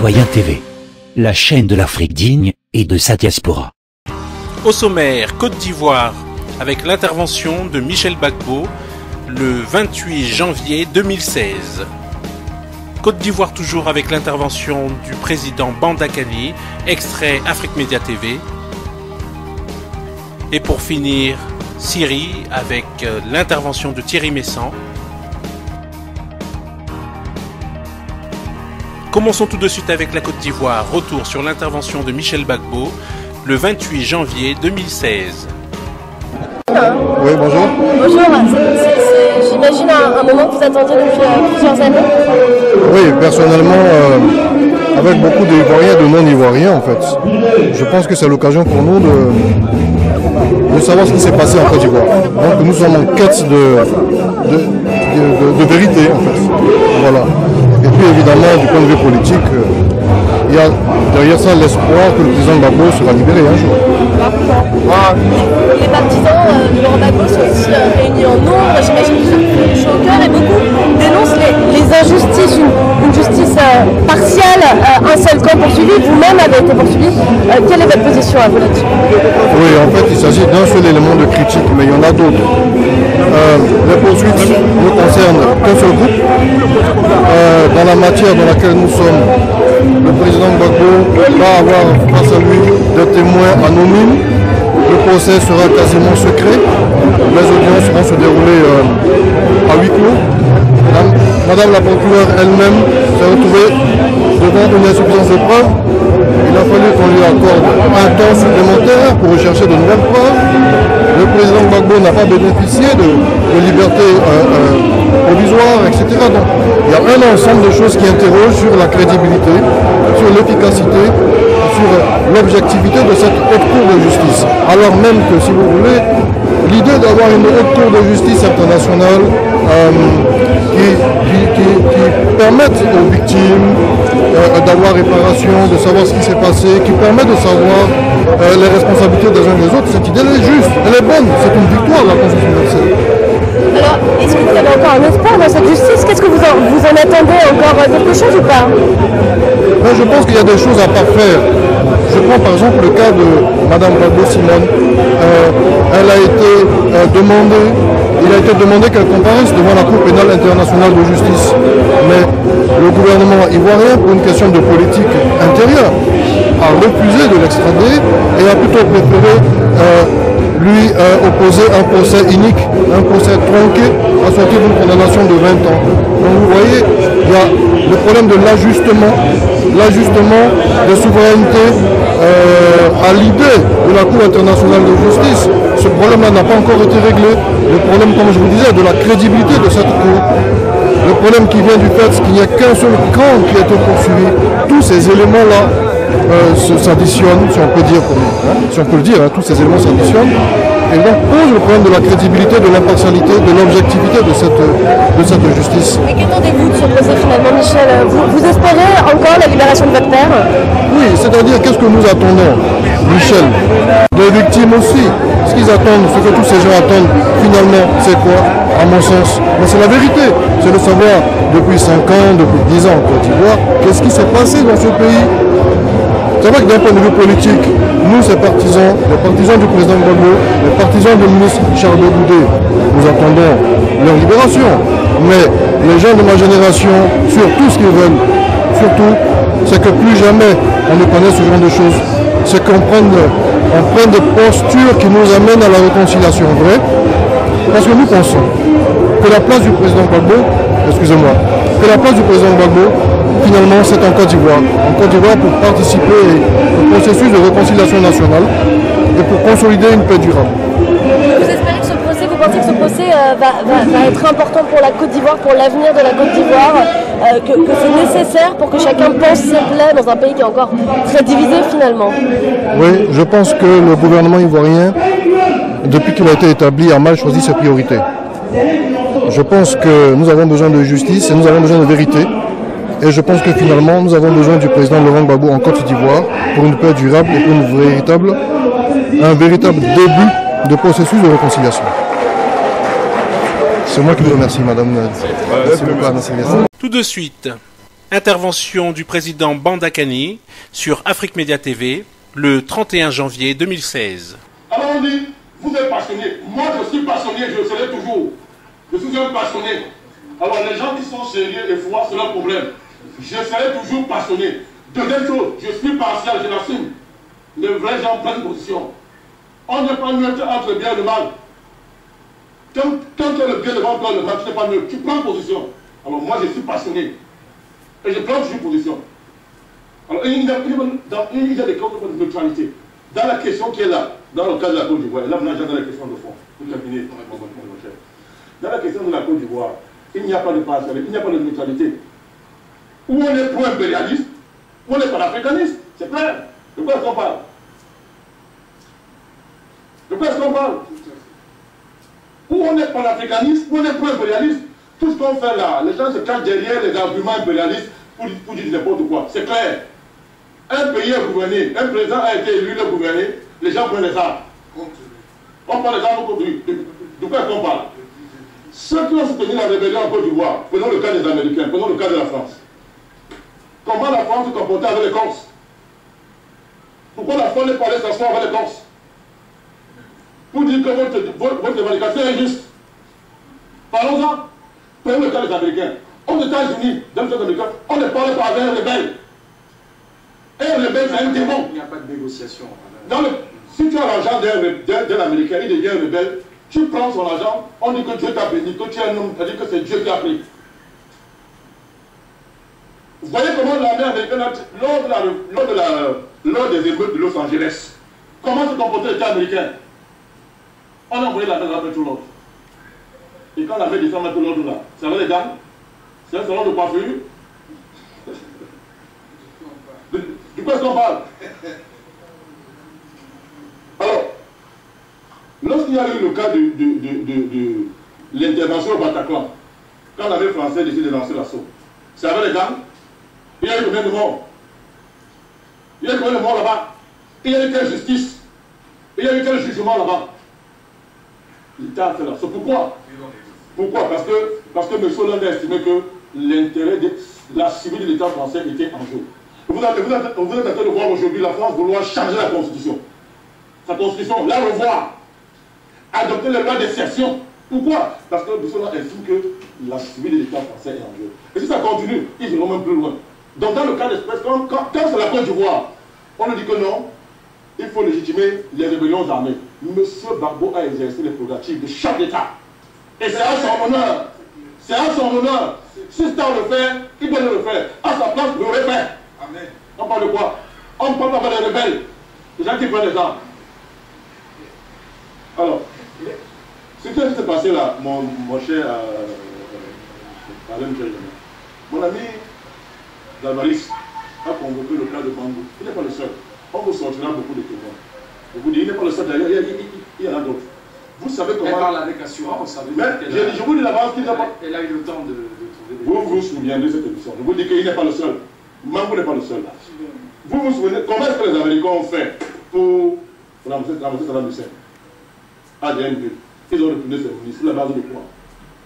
Citoyen TV, la chaîne de l'Afrique digne et de sa diaspora. Au sommaire, Côte d'Ivoire, avec l'intervention de Michel Gbagbo le 28 janvier 2016. Côte d'Ivoire toujours avec l'intervention du président Bandakani, extrait Afrique Média TV. Et pour finir, Syrie avec l'intervention de Thierry Messant. Commençons tout de suite avec la Côte d'Ivoire. Retour sur l'intervention de Michel Gbagbo le 28 janvier 2016. Oui, bonjour. Bonjour, j'imagine un moment que vous attendiez depuis plusieurs années. Oui, personnellement, avec beaucoup d'Ivoiriens et de non-Ivoiriens en fait, je pense que c'est l'occasion pour nous de savoir ce qui s'est passé en Côte d'Ivoire. Donc nous sommes en quête de vérité en fait. Voilà. Et puis évidemment, du point de vue politique, il y a derrière ça l'espoir que le président Gbagbo sera libéré un jour. Les partisans de Laurent Gbagbo sont aussi réunis en nombre, j'imagine qu'ils sont touchés au cœur et beaucoup dénoncent les injustices, une justice partielle, un seul camp poursuivi, vous-même avez été poursuivi. Quelle est votre position à vous là-dessus? Oui, en fait, il s'agit d'un seul élément de critique, mais il y en a d'autres. Les poursuites ne concernent qu'un seul groupe. Dans la matière dans laquelle nous sommes, le président Gbagbo va avoir face à lui des témoins anonymes. Le procès sera quasiment secret. Les audiences vont se dérouler à huis clos. Madame la procureure elle-même s'est retrouvée devant une insuffisance de preuves. Il a fallu qu'on lui accorde un temps supplémentaire pour rechercher de nouvelles preuves. Le président Gbagbo n'a pas bénéficié de liberté provisoire, etc. Donc il y a un ensemble de choses qui interrogent sur la crédibilité, sur l'efficacité, sur l'objectivité de cette haute cour de justice. Alors même que, si vous voulez, l'idée d'avoir une haute cour de justice internationale qui permette aux victimes d'avoir réparation, de savoir ce qui s'est passé, qui permet de savoir les responsabilités des uns des autres, cette idée elle est juste, elle est bonne, c'est une victoire de la Constitution universelle. Alors, est-ce que vous avez encore un espoir dans cette justice? Qu'est-ce que vous en attendez encore quelque chose ou pas? Ben, je pense qu'il y a des choses à parfaire. Je prends par exemple le cas de Madame Gbagbo Simone. Elle a été il a été demandé qu'elle comparaisse devant la Cour pénale internationale de justice. Mais le gouvernement ivoirien, pour une question de politique intérieure, a refusé de l'extrader et a plutôt préféré lui opposer un procès inique, un procès tronqué, assorti d'une condamnation de 20 ans. Donc vous voyez, il y a le problème de l'ajustement des souverainetés à l'idée de la Cour internationale de justice. Ce problème-là n'a pas encore été réglé. Le problème, comme je vous disais, de la crédibilité de cette Cour. Le problème qui vient du fait qu'il n'y a qu'un seul camp qui a été poursuivi. Tous ces éléments-là s'additionnent, si on peut dire, si on peut le dire, tous ces éléments s'additionnent. Et donc pose le problème de la crédibilité, de l'impartialité, de l'objectivité de cette justice. Et qu'attendez-vous de ce procès finalement, Michel? Vous espérez encore la libération de votre père? Oui, c'est-à-dire qu'est-ce que nous attendons, Michel? Des victimes aussi. Ce qu'ils attendent, ce que tous ces gens attendent, finalement, c'est quoi? À mon sens, c'est la vérité. C'est de savoir, depuis 5 ans, depuis 10 ans en Côte d'Ivoire, qu'est-ce qui s'est passé dans ce pays? C'est vrai que d'un point de vue politique, nous, ces partisans, les partisans du président Gbagbo, les partisans du ministre Charles Goudé, nous attendons leur libération. Mais les gens de ma génération, surtout ce qu'ils veulent, surtout, c'est que plus jamais on ne connaît ce genre de choses. C'est qu'on prenne des postures qui nous amènent à la réconciliation vraie. Parce que nous pensons que la place du président Gbagbo, que la place du président Gbagbo, finalement, c'est en Côte d'Ivoire. En Côte d'Ivoire pour participer au processus de réconciliation nationale et pour consolider une paix durable. Vous espérez que vous pensez que ce procès va être important pour la Côte d'Ivoire, pour l'avenir de la Côte d'Ivoire, que c'est nécessaire pour que chacun pense ses plaies dans un pays qui est encore très divisé finalement? Oui, je pense que le gouvernement ivoirien, depuis qu'il a été établi, a mal choisi ses priorités. Je pense que nous avons besoin de justice et nous avons besoin de vérité. Et je pense que finalement, nous avons besoin du président Laurent Gbagbo en Côte d'Ivoire pour une paix durable et pour un véritable début de processus de réconciliation. C'est moi qui vous remercie, madame. Tout de suite, Intervention du président Bandakani sur Afrique Média TV le 31 janvier 2016. Alors on dit, vous êtes passionné. Moi je suis passionné, je le serai toujours. Je suis un passionné. Alors les gens qui sont sérieux et froids, c'est leur problème. Je serai toujours passionné. Deuxième chose, je suis partial, je l'assume. Les vrais gens prennent position. On n'est pas neutre entre le bien et le mal. Quand tu as le bien devant toi, le mal, tu n'es pas neutre. Tu prends position. Alors moi je suis passionné. Et je prends toujours position. Alors il y a des cas de neutralité. Dans la question qui est là, dans le cas de la Côte d'Ivoire, et là maintenant j'ai dans la question de fond, pour terminer, dans la question de la Côte d'Ivoire, il n'y a pas de partialité, il n'y a pas de neutralité. Ou on est pro-impérialiste, ou on est panafricaniste. C'est clair. De quoi est-ce qu'on parle? De quoi est-ce qu'on parle? Ou on est panafricaniste, ou on est pro-impérialiste. Tout ce qu'on fait là, les gens se cachent derrière les arguments impérialistes pour dire n'importe quoi. C'est clair. Un pays est gouverné, un président a été élu, le gouverné, les gens prennent les armes. On prend les armes contre lui. De quoi est-ce qu'on parle? Ceux qui ont soutenu la rébellion en Côte d'Ivoire, prenons le cas des Américains, prenons le cas de la France. Comment la France se comportait avec les Corses? Pourquoi la France n'est pas allée s'asseoir avec les Corses? Pour dire que votre revendication est injuste. Parlons-en. Prenons le cas des Américains. Aux États-Unis, dans les Américains, on ne parle pas avec un rebelle. Et un rebelle, c'est un démon. Il n'y a pas de négociation. Si tu as l'argent d'un Américain, il devient un rebelle, tu prends son argent, on dit que Dieu t'a béni, que tu es un homme, c'est-à-dire que c'est Dieu qui a pris. Vous voyez comment l'armée américaine, lors des émeutes de Los Angeles, comment se comportait l'État américain? On a envoyé l'armée avec tout l'ordre. Et quand l'armée descend mettre l'ordre là, ça va les gars? C'est un salon de coiffure? De quoi est-ce qu'on parle? Alors, lorsqu'il y a eu le cas de l'intervention au Bataclan, quand l'armée française décide de lancer l'assaut, c'est avec les gangs? Il y a eu combien de morts? Il y a eu combien de morts là-bas? Il y a eu quelle justice? Il y a eu quel jugement là-bas? L'État a fait l'assaut. Pourquoi? Pourquoi? Parce que M. Hollande a estimé que l'intérêt de la civile de l'État français était en jeu. Vous êtes en train de voir aujourd'hui la France vouloir changer la Constitution. Sa Constitution, la revoir. Adopter les lois d'exception. Pourquoi? Parce que M. Hollande estime que la civile de l'État français est en jeu. Et si ça continue, ils iront même plus loin. Donc dans le cas d'espèce, quand c'est la Côte d'Ivoire, on nous dit que non, il faut légitimer les rébellions armées. M. Gbagbo a exercé les prérogatives de chaque État. Et c'est à son honneur. C'est à son honneur. Si Star le fait, il doit le faire. À sa place, le refaire. Amen. On parle de quoi? On parle pas des rebelles. Les gens qui prennent les armes. Alors, ce qui s'est passé là, mon cher mon ami Dalvaris a convoqué le cas de Bangou. Il n'est pas le seul. On vous sortira beaucoup de témoins. Je vous dis, il n'est pas le seul d'ailleurs, il y en a d'autres. Vous savez comment. Elle parle avec assurance. Mais je vous dis d'avance qu'il n'a pas. Elle a eu le temps de trouver des. Vous vous souviendrez de cette émission. Je vous dis qu'il n'est pas le seul. Mangou n'est pas le seul. Vous vous souvenez comment est-ce que les Américains ont fait pour ramasser Saddam Hussein à DNB? Ils ont retourné ces ministres sur la base de quoi?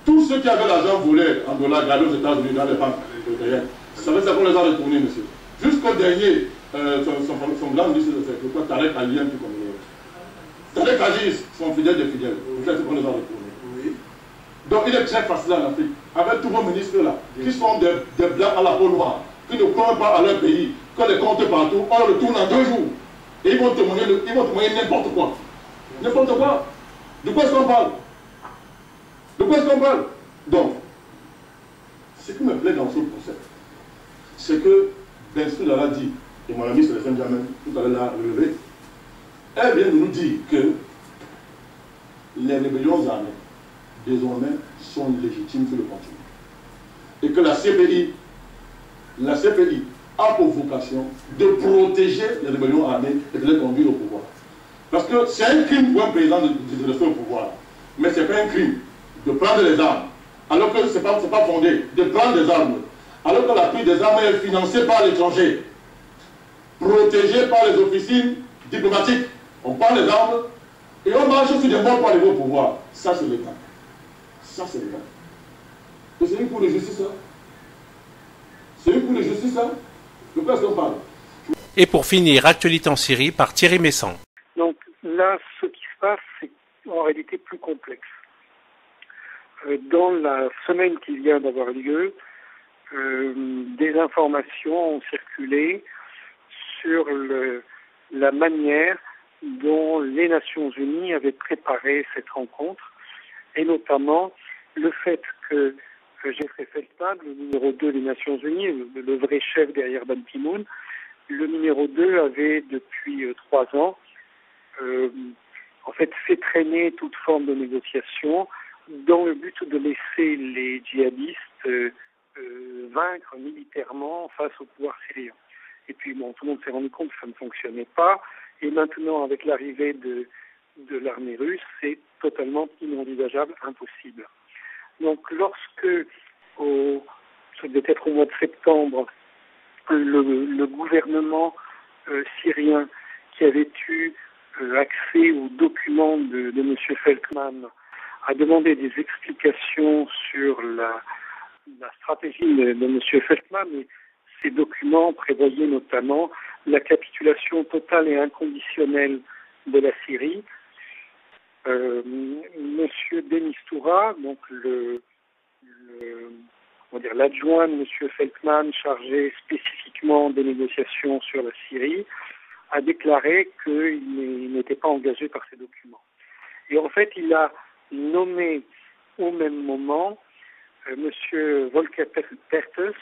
Tous ceux qui avaient l'argent volé en dollars gardés aux États-Unis dans les banques européennes, vous savez ça qu'on les a retournés, monsieur. Jusqu'au dernier, son grand ministre de fait, pourquoi Tarek Ali, un peu comme Tarek Ali, son fidèle des fidèles. Vous savez qu'on les a retournés. Oui. Donc il est très facile en Afrique, avec tous vos ministres là, qui sont des blancs à la peau noire, qui ne croient pas à leur pays, qu'on les compte partout, on le retourne en 2 jours. Et ils vont témoigner n'importe quoi. N'importe quoi. De quoi est-ce qu'on parle? De quoi est-ce qu'on parle? Donc, ce qui me plaît dans ce concept, c'est que Bensou l'a dit, et mon ami Stéphane Diamant tout à l'heure l'a relevé, elle vient de nous dire que les rébellions armées, désormais, sont légitimes sur le continent. Et que la CPI a pour vocation de protéger les rébellions armées et de les conduire au pouvoir. Parce que c'est un crime pour un président de rester au pouvoir. Mais ce n'est pas un crime de prendre les armes, alors que ce n'est pas fondé, de prendre des armes, alors que la prise des armes est financée par l'étranger, protégée par les officines diplomatiques. On prend les armes et on marche sur des morts pour arriver au pouvoir. Ça, c'est l'État. Ça, c'est l'État. Et c'est une cour de justice, là. C'est une cour de justice, ça? De quoi est-ce qu'on parle? Et pour finir, actualité en Syrie par Thierry Messan. Donc là, ce qui se passe, c'est en réalité plus complexe. Dans la semaine qui vient d'avoir lieu, des informations ont circulé sur la manière dont les Nations Unies avaient préparé cette rencontre, et notamment le fait que Jeffrey Feltman, le numéro 2 des Nations Unies, le vrai chef derrière Ban Ki-moon, le numéro 2 avait depuis 3 ans en fait fait traîner toute forme de négociation dans le but de laisser les djihadistes vaincre militairement face au pouvoir syrien. Et puis bon, tout le monde s'est rendu compte que ça ne fonctionnait pas, et maintenant avec l'arrivée de l'armée russe, c'est totalement inenvisageable, impossible. Donc lorsque, ça devait être au mois de septembre, le gouvernement syrien qui avait eu accès aux documents de M. Feltman a demandé des explications sur la stratégie de M. Feltman, et ces documents prévoyaient notamment la capitulation totale et inconditionnelle de la Syrie. Monsieur Denis Toura, donc l'adjoint de M. Feltman chargé spécifiquement des négociations sur la Syrie, a déclaré qu'il n'était pas engagé par ces documents. Et en fait, il a nommé au même moment M. Volker Perthes,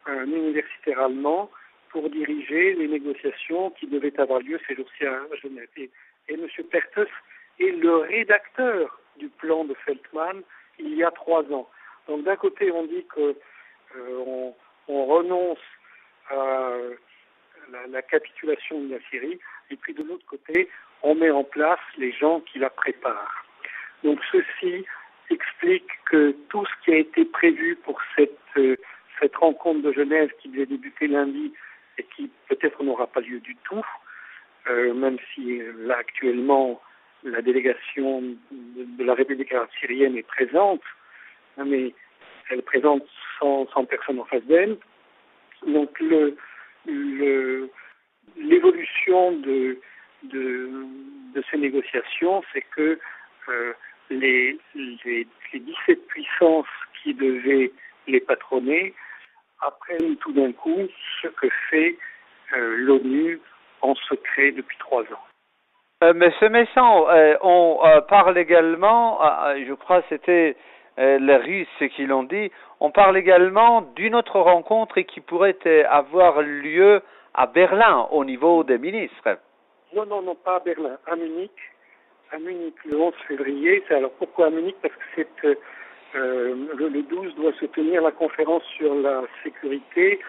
un universitaire allemand, pour diriger les négociations qui devaient avoir lieu ces jours-ci à Genève. Et M. Perthes est le rédacteur du plan de Feltman il y a 3 ans. Donc d'un côté, on dit qu'on renonce à la capitulation de la Syrie, et puis de l'autre côté, on met en place les gens qui la préparent. Donc ceci explique que tout ce qui a été prévu pour cette rencontre de Genève qui devait débuter lundi et qui peut-être n'aura pas lieu du tout, même si là actuellement la délégation de la République arabe syrienne est présente, mais elle présente 100 personnes en face d'elle. Donc l'évolution de ces négociations, c'est que les 17 puissances qui devaient les patronner apprennent tout d'un coup ce que fait l'ONU en secret depuis 3 ans. Monsieur Messan, on parle également, je crois que c'était les Russes qui l'ont dit, on parle également d'une autre rencontre qui pourrait avoir lieu à Berlin au niveau des ministres. Non, pas à Berlin, à Munich. À Munich, le 11 février. Alors pourquoi à Munich? Parce que le 12 doit se tenir la conférence sur la sécurité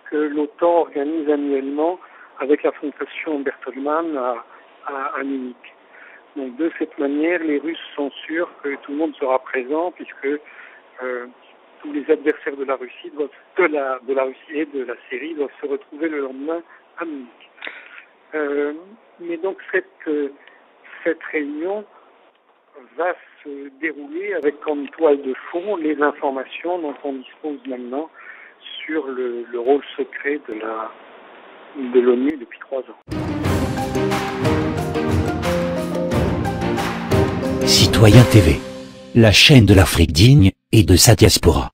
que l'OTAN organise annuellement avec la fondation Bertelsmann à Munich. Donc de cette manière, les Russes sont sûrs que tout le monde sera présent, puisque tous les adversaires de la Russie de la Russie et de la Syrie doivent se retrouver le lendemain à Munich. Mais donc cette réunion va se dérouler avec comme toile de fond les informations dont on dispose maintenant sur le rôle secret de l'ONU depuis 3 ans. Citoyen TV, la chaîne de l'Afrique digne et de sa diaspora.